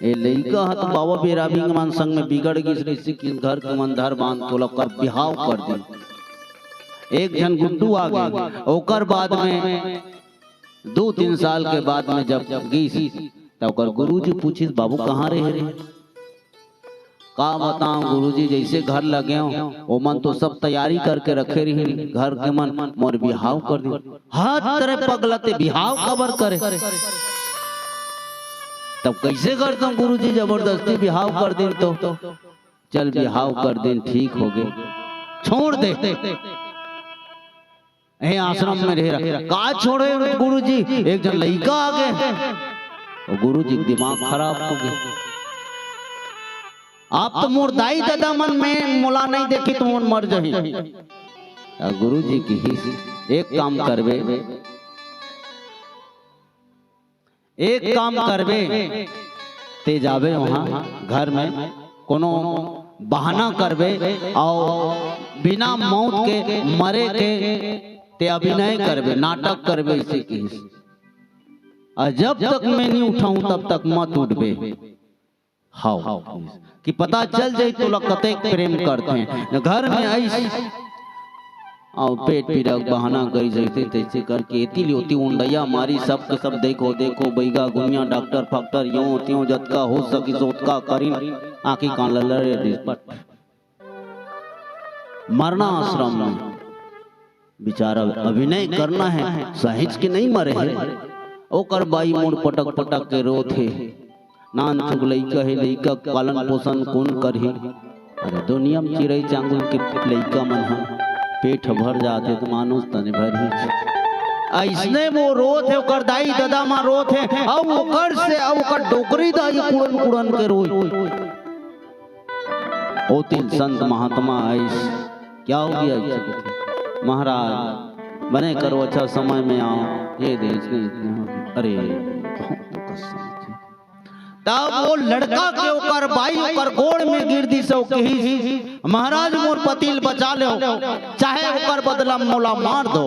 ये लड़का है तो बाबा बेराबी के मन संग में बिगड़ गई, घर के मंदार बांध तो कर बिहाव कर दी। एक जन गुड्डू आ गए, ओकर बाद में 2-3 साल के बाद में जब गई तब गुरुजी पूछी बाबू कहाँ रहे? का बताऊं गुरुजी, जैसे घर लगे हो वो मन तो सब तैयारी करके रखे रही, घर के मन मोर बिहाव कर दी। हाथ तरह पगलते बिहाव खबर करे, तब कैसे करता हूँ गुरुजी, जबरदस्ती बिहाव कर दिन तो चल बिहाव कर दिन, ठीक हो गए, छोड़ दे आश्रम में रह रहा। का छोड़े गुरुजी, एक जन लड़का आ गए, और गुरु जी दिमाग खराब हो गया। आप तो मोर दाई दादा मन में मोला नहीं देखी तो मोर मर जही। गुरु जी की एक काम करबे, एक काम करबे ते जाबे वहां घर में कोनो बहाना करबे और बिना मौत के मरे के ते अभिनय करबे, नाटक करबे इसे की। और जब तक मैं नहीं उठाऊं तब तक मत उठबे। हाँ कि पता चल जाए तो कते प्रेम करते हैं घर में ऐसे और पेट पीड़क बहाना करी जैसे तैसे करके एती लियोती उंडैया मारी सब के सब देखो देखो बैगा गुनिया डॉक्टर फैक्टर यूं त्यों जतका हो सकी सोतका करी आंखी कान ललरे डिस्पट मरना आश्रम में बेचारा अभिनय करना है, सहेज के नहीं मरे है। ओकर बाई मोड़ पटक पटक के रो थे नान चुग लइका है, लइका पालन पोषण कौन करही। अरे दुनिया में चिड़ई चांगुल के लइका मन है पेट भर जाते तो मानुस तने भर ही ऐसने वो रोत है ओकर दाई दादा मां रोत है अब ओकर से अब ओकर डोकरी दाई कुड़न कुड़न के रोई। ओ तीन संत महात्मा ऐस क्या हो गया महाराज बने करो अच्छा समय में आओ ये देश नहीं। अरे तब वो लड़का के ओकर बाई ओकर गोड़ में गिर दी सो कही महाराज मोर पतिल बचा लो चाहे ओकर बदला मोला मार दो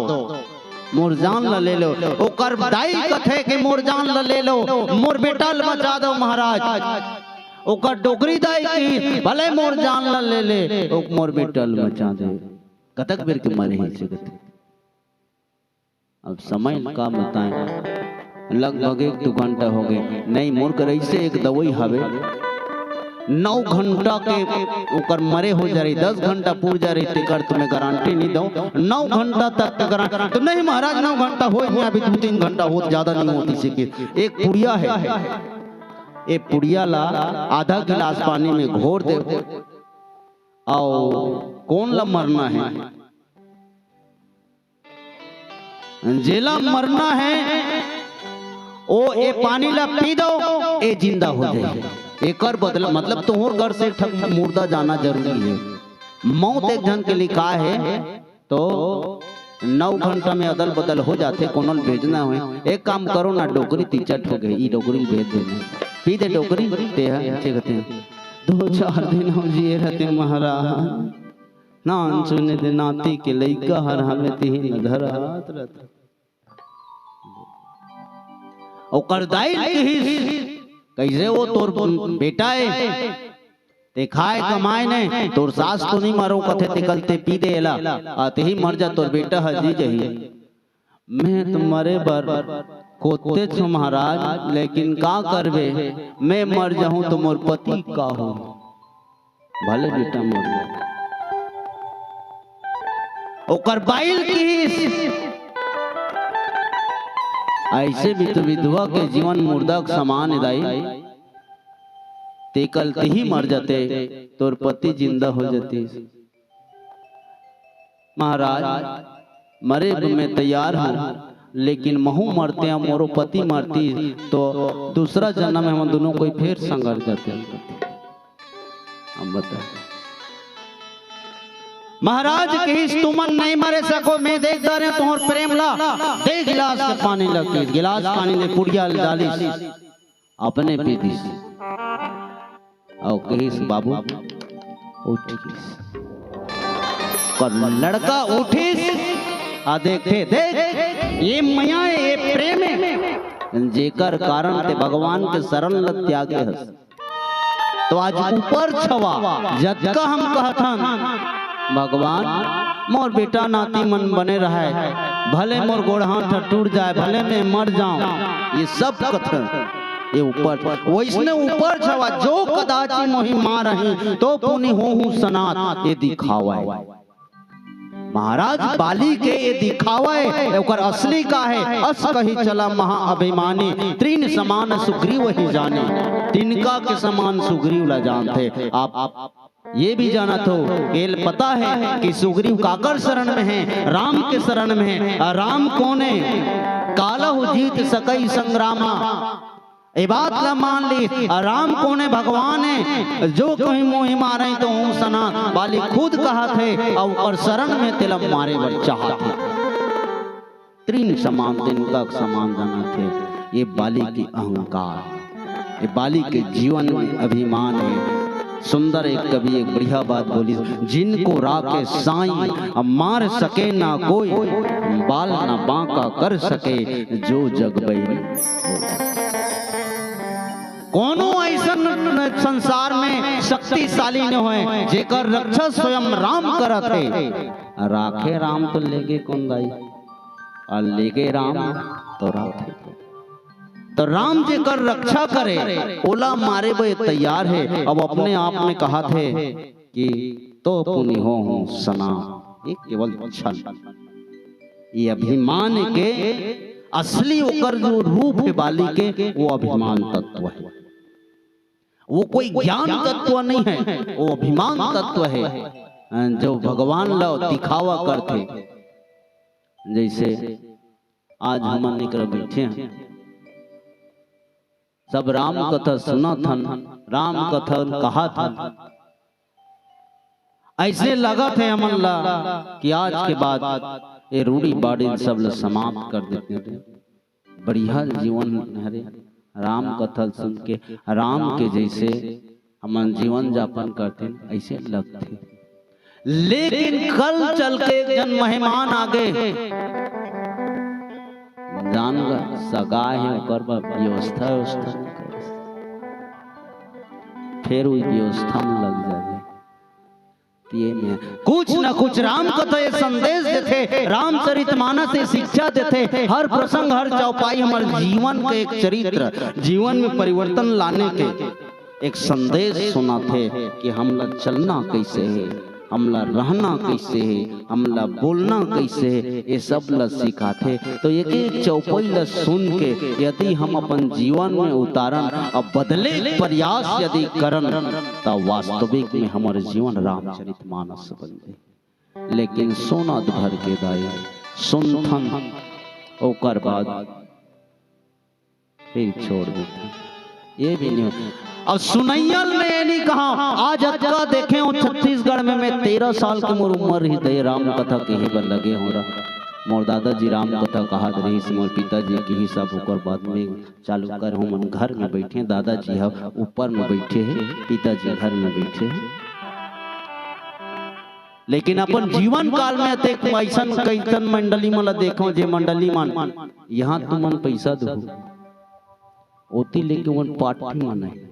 मोर जान ल ले लो। ओकर दाई कथे के मोर जान ल ले लो मोर बेटा ल बचा दो महाराज। ओकर डोकरी दाई की भले मोर जान ल ले ले ओ मोर बेटा ल बचा दे। कतक बेर के मरे ही से कथे। अब समय का बताएं लगभग 1-2 घंटा हो गए नहीं मोर कर ऐसे एक दवाई हवे 9 घंटा के ऊपर मरे हो जा रही 10 घंटा पूर जा रही तेकर तुम्हें गारंटी नहीं दो 9 घंटा तक गारंटी तो नहीं महाराज 9 घंटा हो अभी 2-3 घंटा हो ज्यादा नहीं होती से। एक पुड़िया है ये पुड़िया ला आधा गिलास पानी में घोर दे और कौन ला मरना है जेला मरना है ओ ए पानी ला पी दो ए जिंदा हो जाए। एकर बदला मतलब तोहर घर से ठक मुर्दा जाना जरूरी है। मौत एक जन के लिखा है तो 9 घंटा में अदल बदल हो जाते कोनो भेजना हुए। एक काम करो ना डोकरी तिचट हो गई डोकरी भेज देना पी दे डोकरी ते कहते हैं 2-4 दिन हो जिए रहते महाराज ना सुने दे नाती के लइका हर हमें तिही धर हाथ रहता ओकर दाई कैसे वो तोर बेटा है ते खाए कमाए ने तोर सास तो नहीं मारो कथे ते कलते पी देला आते ही मर जा तोर बेटा हजी जही। मैं तुम्हारे बर कोते छो महाराज लेकिन का करबे मैं मर जाऊं तो मोर पति का हो भले बेटा मर जा। ओकर बाइल की ऐसे भी तो विधवा के जीवन मुर्दा समान दाई ते कल ते ही मर जाते तोर पति जिंदा हो जाते। महाराज मरे मैं तैयार हूँ लेकिन महू मरते हैं मोरो पति मरती तो दूसरा जन्म में हम दोनों कोई फिर संघर्ष जाते हम बता महाराज कहीं तुमन नहीं मरे सको मैं देख रहे तुहर प्रेम ला दे गिलास के पानी लगी गिलास पानी ले पुड़िया डाली अपने पी दी और कहिस बाबू उठ कर लड़का उठिस आ देखे देख ये माया ये प्रेम है जेकर कारण ते भगवान के शरण ल त्यागे हस तो आज ऊपर छवा जतका हम कहथन भगवान मोर बेटा नाती मन बने रहे भले मोर गोड़ हाथ टूट जाए भले मैं मर जाऊं ये सब कथन ये ऊपर वैसने ऊपर छवा जो कदाची मोहि मार रही तो पुनि होहु सनात ये दिखावाए। महाराज बाली के ये दिखावाए ओकर असली का है अस कही चला महा अभिमानी तीन समान सुग्रीव ही जाने तिनका के समान सुग्रीव ला जानते। आप ये भी जाना तो केल पता है कि सुग्रीव काकर शरण में है राम के शरण में है। राम कौन है काला हो जीत सकई संग्रामा ये बात ला मान ली। राम कौन है? भगवान है। जो कहीं मोहि मारे तो हूँ सना, बाली खुद कहा थे और शरण में तिलक मारे बर चाहते। तीन समान तिनका समान जाना थे। ये बाली की अहंकार, ये बाली के जीवन में अभिमान है। सुंदर एक कवि एक बढ़िया बात बोली, जिनको राके साईं अब मार सके ना कोई, बाल ना बांका कर सके जो जग बैरी। कोनो ऐसा संसार में शक्तिशाली न होए जेकर रक्षा स्वयं राम करत है। राखे राम तो लेगे कौन दाई, और लेगे राम तो राखे। तो राम जी कर रक्षा करे, ओला मारे वो तैयार है। अब अपने आप में कहा थे कि तो पुनि हो सना, ये केवल छल। ये अभिमान के असली ओकर जो रूप है बाली के, वो अभिमान तत्व है। वो कोई ज्ञान तत्व नहीं है, वो अभिमान तत्व है जो भगवान ला दिखावा करते। जैसे आज हम निकल बैठे हैं, सब राम कथा सुना था, राम कथा कहा था। ऐसे लगा थे हमन ला कि आज के बाद ये रूढ़ी बाड़ी सब ला समाप्त कर देते थे। बढ़िया जीवन हरे राम कथा सुन के राम के जैसे हमन जीवन यापन करते ऐसे लगते। लेकिन कल चल के एक जन मेहमान आ गए, जान सगा है ओकर व्यवस्था फिर वही व्यवस्था में लग जाए। कुछ न कुछ राम कथा ये संदेश देते, रामचरितमानस से शिक्षा देते। हर प्रसंग हर चौपाई हमारे जीवन के एक चरित्र, जीवन में परिवर्तन लाने के एक संदेश सुनाते कि हमला चलना कैसे है, हमला रहना कैसे है, हमला बोलना कैसे है, ये सब ला सिखाते। तो एक एक चौपाई ला सुन के यदि हम अपन जीवन में उतारन और बदले प्रयास यदि करन, तो वास्तविक में हमारे जीवन रामचरितमानस बन जाए। लेकिन सोना भर के दाई सुनथन ओकर बाद फिर छोड़ देते, ये भी नहीं। अब सुनैयल ने नहीं कहा आज अटका देखे हो छत्तीसगढ़ में मैं 13 साल की मोर उम्र ही दे राम कथा के ही बर लगे हो रहा। मोर दादाजी राम कथा कहा रही, मोर पिताजी की ही सब होकर बाद में चालू कर हम घर में बैठे। दादाजी हम ऊपर में बैठे हैं, पिताजी घर में बैठे हैं। लेकिन अपन जीवन काल में देख ऐसा कैसन मंडली मला देखो जे मंडली मान यहाँ तुमन पैसा दो ओती लेके वन पाठी मन है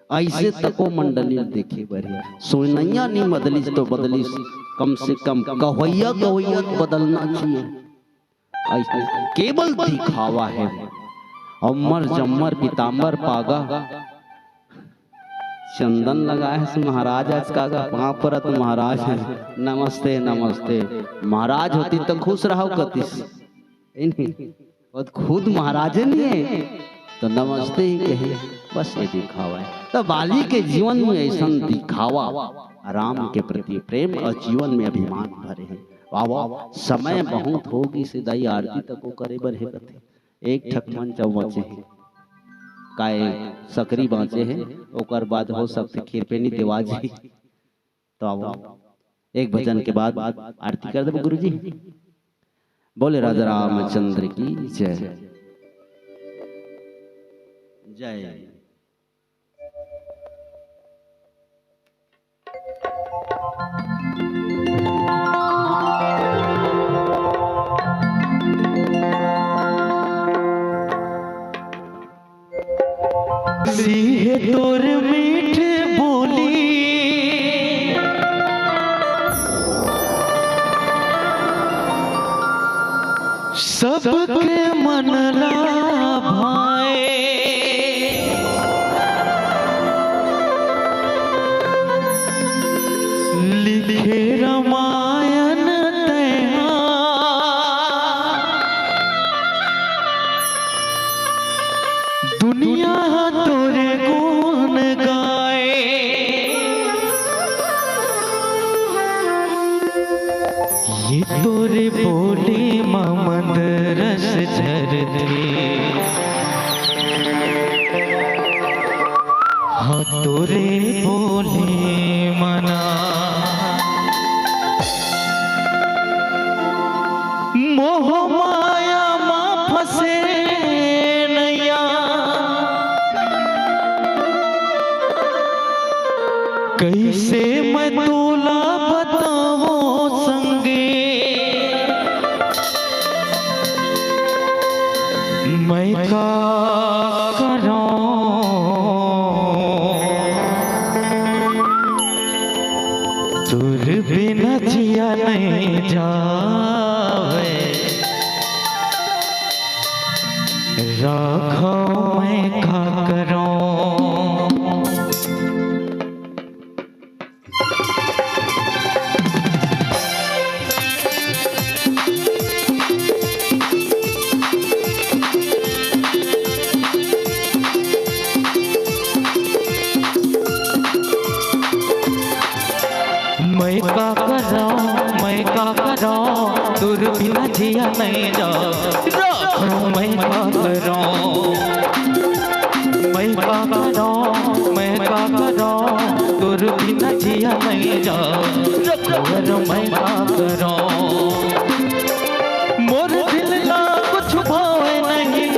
ऐसे तको मंडली देखे बरे। सोनैया नहीं बदलिस तो बदलिस, कम से कम कवैया कवैया बदलना चाहिए। ऐसे केवल दिखावा है। अमर जम्मर पीताम्बर पागा चंदन लगा है महाराज आज का वहां पर तो महाराज है। नमस्ते नमस्ते। महाराज होती तो खुश रहो कतिस, खुद महाराज नहीं है तो नमस्ते ही कहे, बस ये दिखावा है। तो बाली के जीवन में ऐसा दिखावा, राम के प्रति प्रेम और जीवन में अभिमान भरे हैं। वाह वाह, समय बहुत होगी सिदाई आरती तक को करे बर है कथे। एक ठकमन चौ बचे हैं, काय सकरी बाँचे हैं, ओकर बाद हो सकते खीर पे नहीं देवा जी। तो आओ एक भजन के बाद आरती कर दे गुरु जी। बोले राजा रामचंद्र की जय जय। सिंह तोर मीठ बोली सबके मन ला भाए, लिखे रामायण तैहा दुनिया तोरे गुण गाए। ये तोरे बोली ममद रस झर दे, तोरे बोले मना मोह माया माँ फंसे नैया कैसे मैं तोला बताओ संगे मैं का तुर बिना जिया नहीं जावे राखो मैं का करूं मैं का करूं तुर बिना जिया नहीं जाओ राखो मैं का करूं तुर बिना जिया नहीं जाओ राखो मैं का करूं मोर दिल ना कुछ भावे नहीं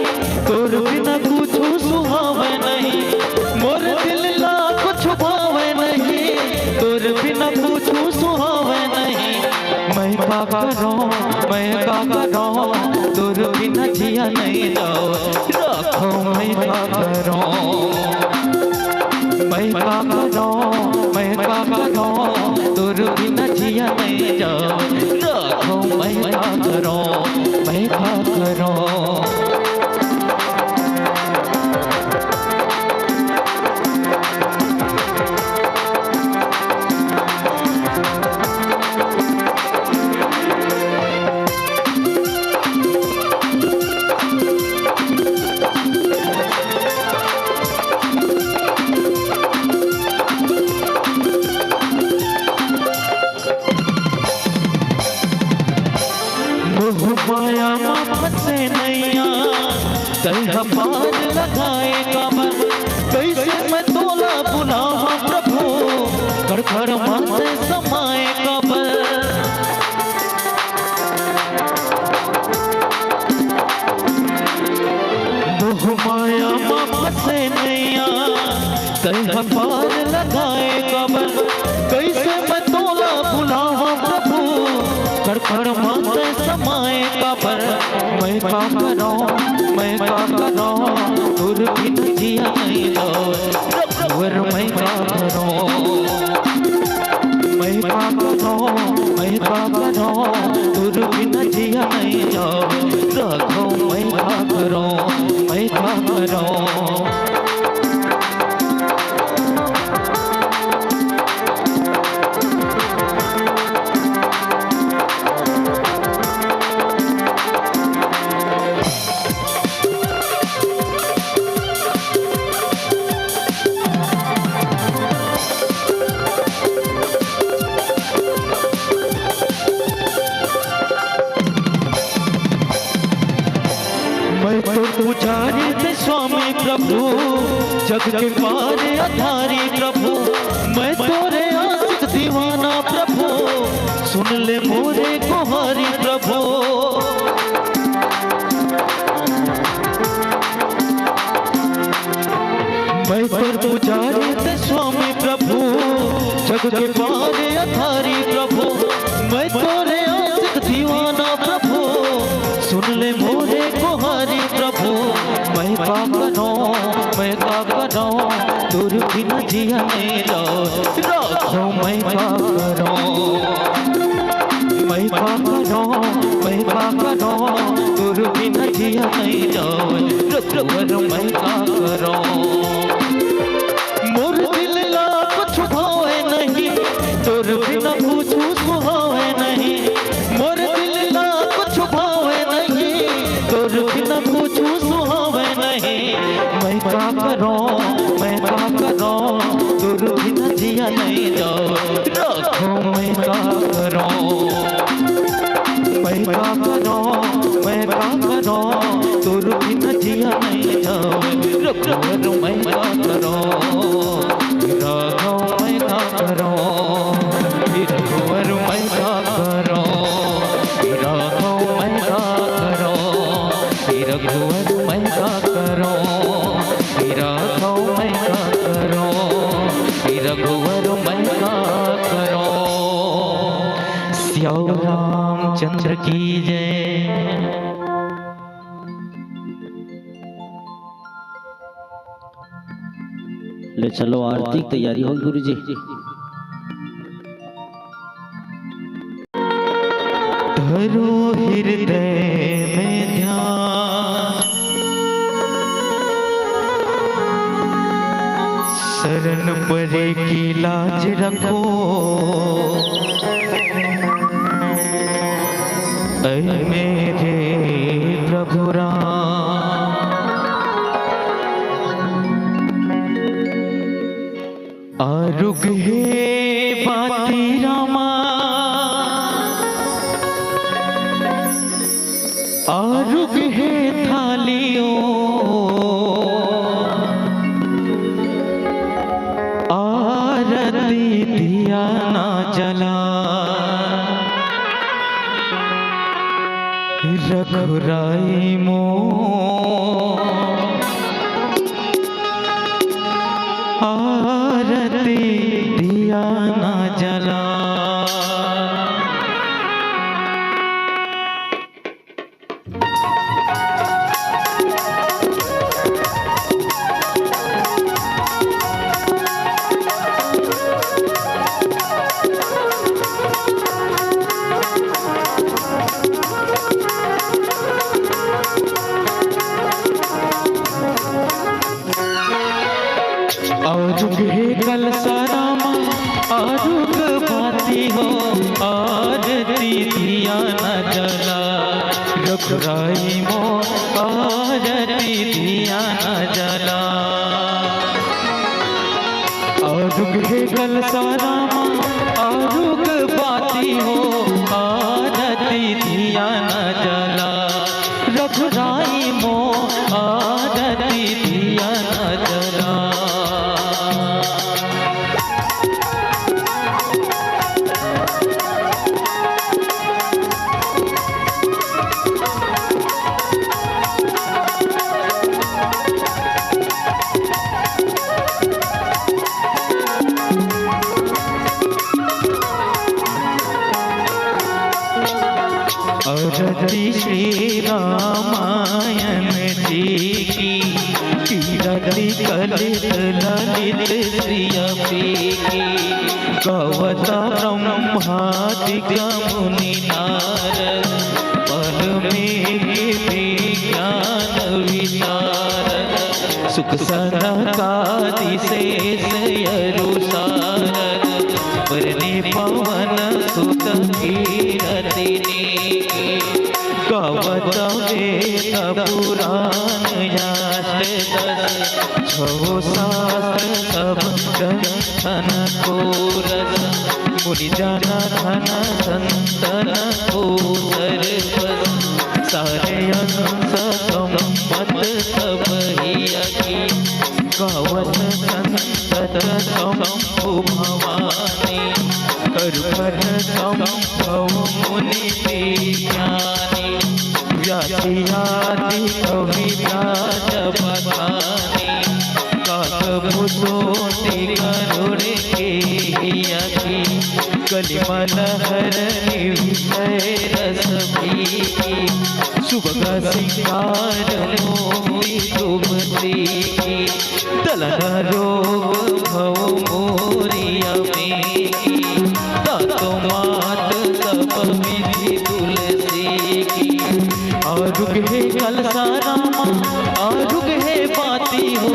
तुर बिना कुछ सुहावे नहीं मोर दिल ना कुछ भावे नहीं तुर बिना कुछ सुहावे नहीं मैं का करूं तुर बिना जिया नहीं जाओ राखो मैं का करूं तुर बिना जिया नहीं जाओ राखो मैं का करूं माया माँ फंसे नैया तैहा पार लगाए कमर कैसे मैं तोला बुलावा प्रभु कर कर माते समाए कबर मोह माया माँ फंसे नैया तैहा पार लगाए कमर कैसे मैं तोला बुलावा प्रभु कर कर माते समाए कबर मैं का करूं तुर बिना जिया नहीं जाओ वर मैं का करूं तुर बिना जिया नहीं जाओ राखो मैं का करूं पुजारी थे स्वामी प्रभु जग के पार आधारी प्रभु मैं तोरे आशिक दीवाना प्रभु सुन ले मोरे गुहारी प्रभु मैं तोर पुजारी थे स्वामी प्रभु जग के पार आधारी प्रभु मैं तोरे आशिक दीवाना प्रभु सुन ले मोरे गुहारी प्रभु मैं का करूं तुर बिना जिया नहीं जाओ राखो मैं का करूं तुर बिना जिया नहीं जाओ राखो मैं का करूं मोर दिल ला कुछ भावे नहीं तुर बिना कुछ सुहावे नहीं मोर दिल ला कुछ भावे नहीं तुर बिना कुछ सुहावे नहीं मैं का करूं तुर बिना जिया नहीं जाओ राखो मैं का करूं तुर बिना जिया नहीं जाओ मैं का करो, राघव मैं का करो, रघुवर मैं का करो। श्याम रामचंद्र की जय। ले चलो आरती की तैयारी हो गुरु जी। धरो हृदय में ध्यान, शरण परे की लाज रखो, ऐ मेरे प्रभु राम। आरुग हे बाती रामा, आरुग हे थालियों, आरती दिया ना जला, रघुराई मो आरती दिया ना जला। आरुग हे कलसा रामा, आरुग भाती हो, आरती दिया न जला, रघुराई मो आरती दिया न जला। आरुग हे कलसा रामा, आरुग भाती हो, आरती दिया न जला, रघुराई मो आरती दिया न जला। आरती श्री रामायण जी की, कीरति कलित ललित श्रियपी की, गवता ब्रह्मादिक मुनि नारद, पल में विज्ञान विशारद, सुख सनकादि शेष यरु सारद, वरने पवन सुत कीरति गावत वेद पुराण शास्त्र दस, छो शास्त्र सब ग्रंथन को रस, मुनि जन धन संतन को सर्वस, सारे अंश संपत सब ही गावत संतत शंभु भवानी, करुपर संभव मुनि विज्ञानी, व्यासी आदि कवि व्यास बखानी, काकभूषोति गरुड़ के यकी, कलिमल हरनि विषय रस भीगी, सुभग सिंगार मोहि शोभती, दलन रोग भव मोरिया मेघी, दातो मात सब विधि तुलसी की। आरुग हे कलसा रामा, आरुग हे बाती हो,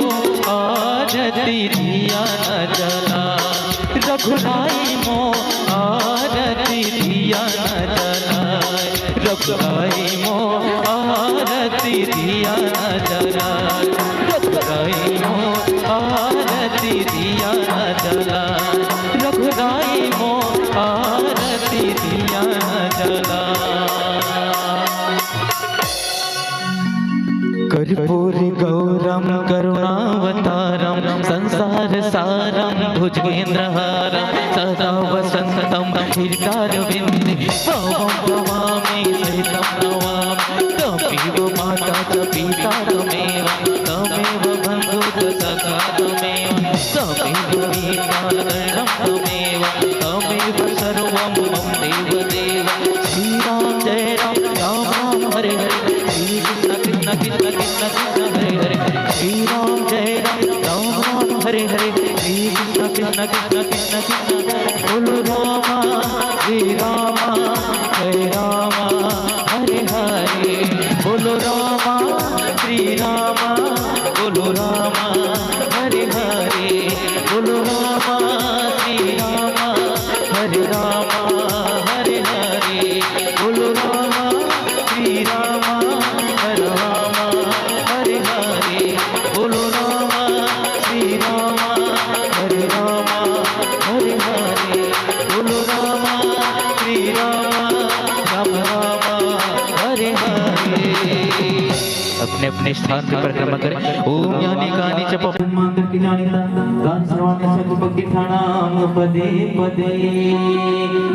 आरती दिया न जला, रघुराई मो आरती दिया न जला, रघुराई मो आरती दिया न जला, रघुराई मो आरती दिया न जला, रघुराई मो आरती दिया न जला। कर्पूरी गौरम करुणावतारम, संसार सारम भुजगेन्द्रहारम, सदा वसंतम हृदयारविंदे, भवं भवामि सहितं नमामि, त्वमेव माता च पिता मे, बोलो रामा हरे हरे बोलो रामा श्री रामा हरे हरे बोलो रामा श्री रामा हरे हरे बोलो रामा श्री रामा हरे हरे बोलो रामा श्री रामा राम राम हरे हरे। अपने अपने स्थान पर परिक्रमा करें। ओम यानी गानी जप मंत्र की जानिता गान श्रवण सकुपति ठाणाम पदे पदे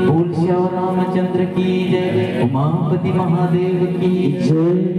बोल श्याम रामचंद्र की जय उमापति महादेव की जय।